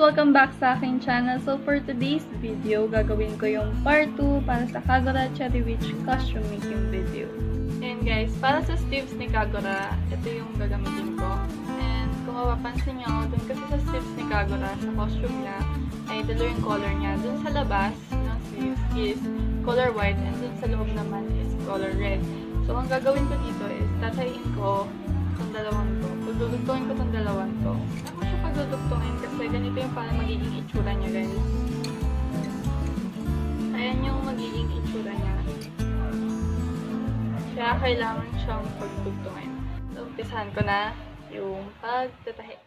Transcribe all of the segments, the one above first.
Welcome back sa aking channel. So for today's video, gagawin ko yung part 2 para sa Kagura Cherry Witch costume making video. And guys, para sa sleeves ni Kagura, ito yung gagamitin ko. And kung mapapansin nyo, dun kasi sa sleeves ni Kagura, sa costume niya, ay dalawa yung color niya. Dun sa labas ng sleeves is color white and dun sa loob naman is color red. So ang gagawin ko dito is tatayin ko itong dalawang to. Pagdudugtungin ko itong dalawang to. Ako siya pagdudugtungin kasi ganito yung parang magiging itsura niya, guys. Ayan yung magiging itsura niya. Kaya kailangan siyang pagdudugtungin. So, umpisahan ko na yung pagtatahi.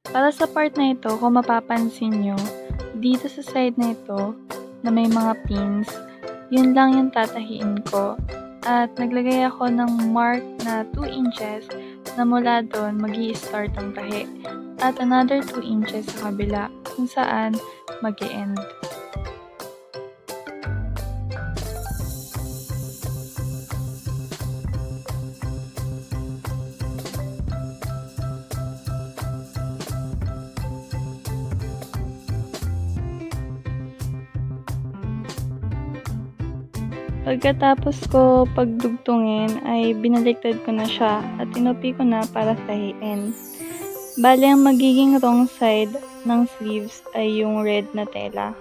Para sa part na ito, kung mapapansin nyo, dito sa side na ito, na may mga pins, yun lang yung tatahiin ko. At naglagay ako ng mark na 2 inches na mula doon mag-i-start ang tahi. At another 2 inches sa kabila kung saan mag-i-end. Pagkatapos ko pagdugtungin ay binaliktad ko na siya at tinupi ko na para tahiin. Bale, ang magiging wrong side ng sleeves ay yung red na tela.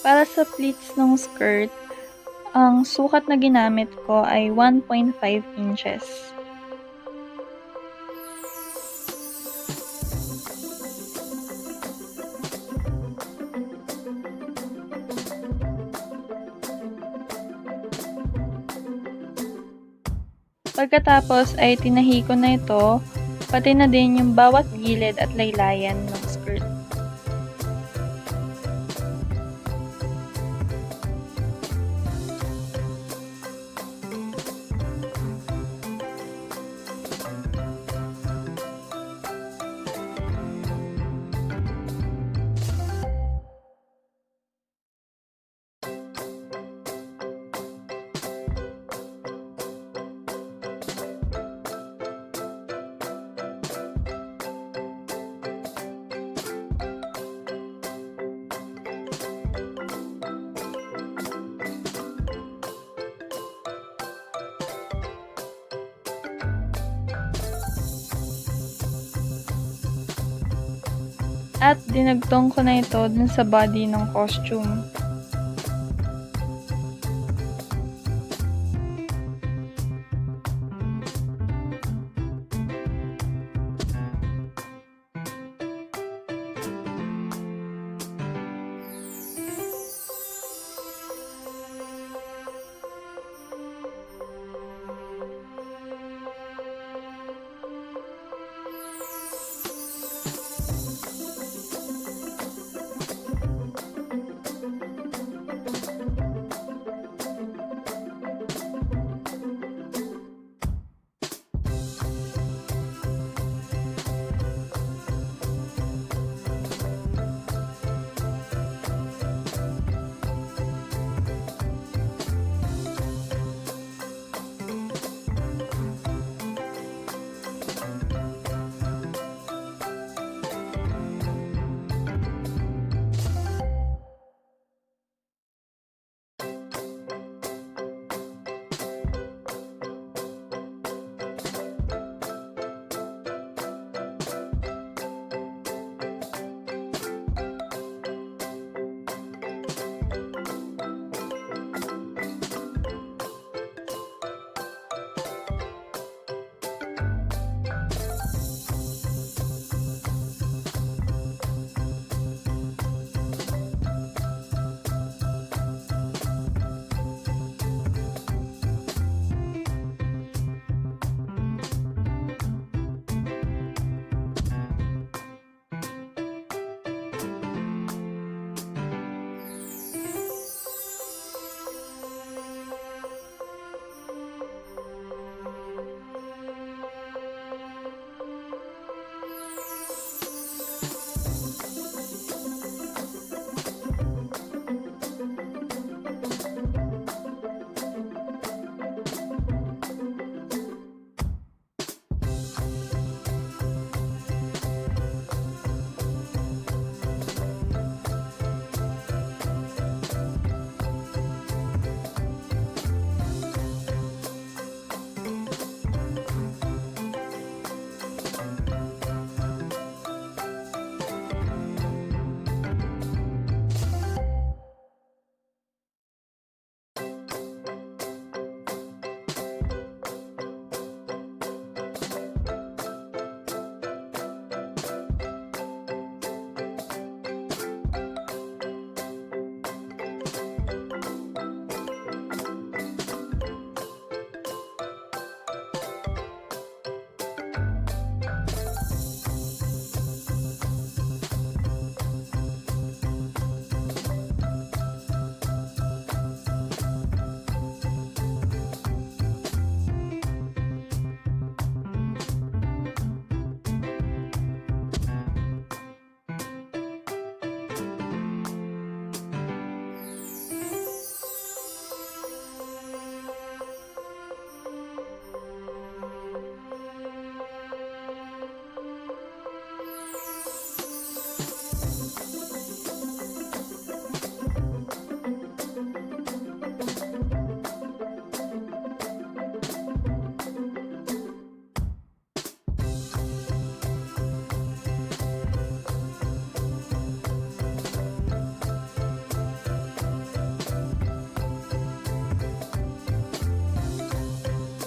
Para sa pleats ng skirt, ang sukat na ginamit ko ay 1.5 inches. Pagkatapos ay tinahi ko na ito, pati na din yung bawat gilid at laylayan ng skirt. At dinagtong ko na ito dun sa body ng costume.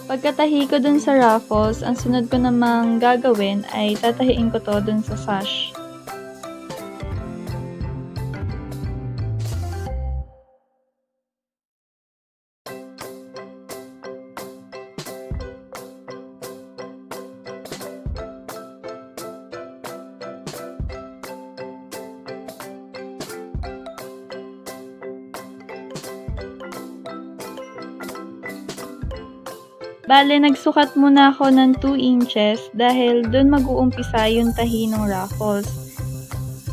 Pagkatahi ko dun sa raffles, ang sunod ko namang gagawin ay tatahiin ko to dun sa sash. Bale, nagsukat muna ako ng 2 inches dahil dun mag-uumpisa yung tahi ng raffles.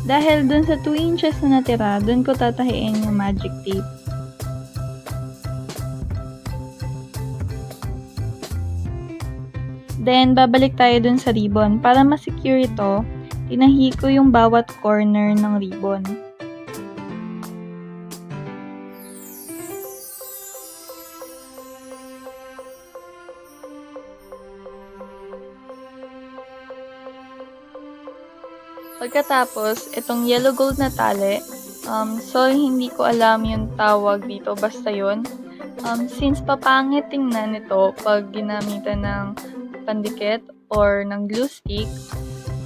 Dahil dun sa 2 inches na natira, dun ko tatahiin yung magic tape. Then, babalik tayo dun sa ribbon. Para ma-secure ito, tinahi ko yung bawat corner ng ribbon. Pagkatapos, itong yellow gold na tali, so hindi ko alam yung tawag dito, basta yun. Since papangit tingnan ito pag ginamitan ng pandikit or ng glue stick,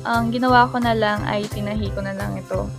ang ginawa ko na lang ay tinahi ko na lang ito.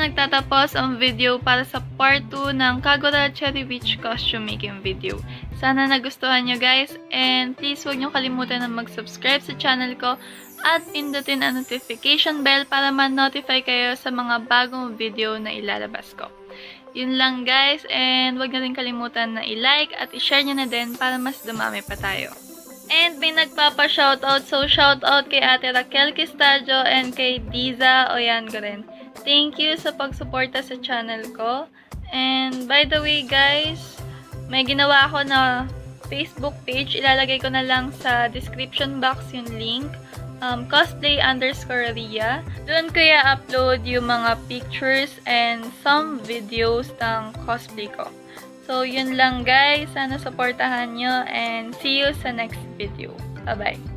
Nagtatapos ang video para sa part 2 ng Kagura Cherry Beach costume making video. Sana nagustuhan nyo guys, and please huwag nyo kalimutan na mag-subscribe sa channel ko at pindutin ang notification bell para ma-notify kayo sa mga bagong video na ilalabas ko. Yun lang guys, and huwag na rin kalimutan na i-like at i-share nyo na din para mas dumami pa tayo. And may nagpapa-shoutout, so shoutout kay Ate Raquel Quistadjo and kay Diza Oyangoren. Thank you sa pagsuporta sa channel ko. And by the way guys, may ginawa ako na Facebook page. Ilalagay ko na lang sa description box yung link. Cosplay_Ria. Doon ko i-upload yung mga pictures and some videos ng cosplay ko. So yun lang guys. Sana supportahan nyo and see you sa next video. Bye bye.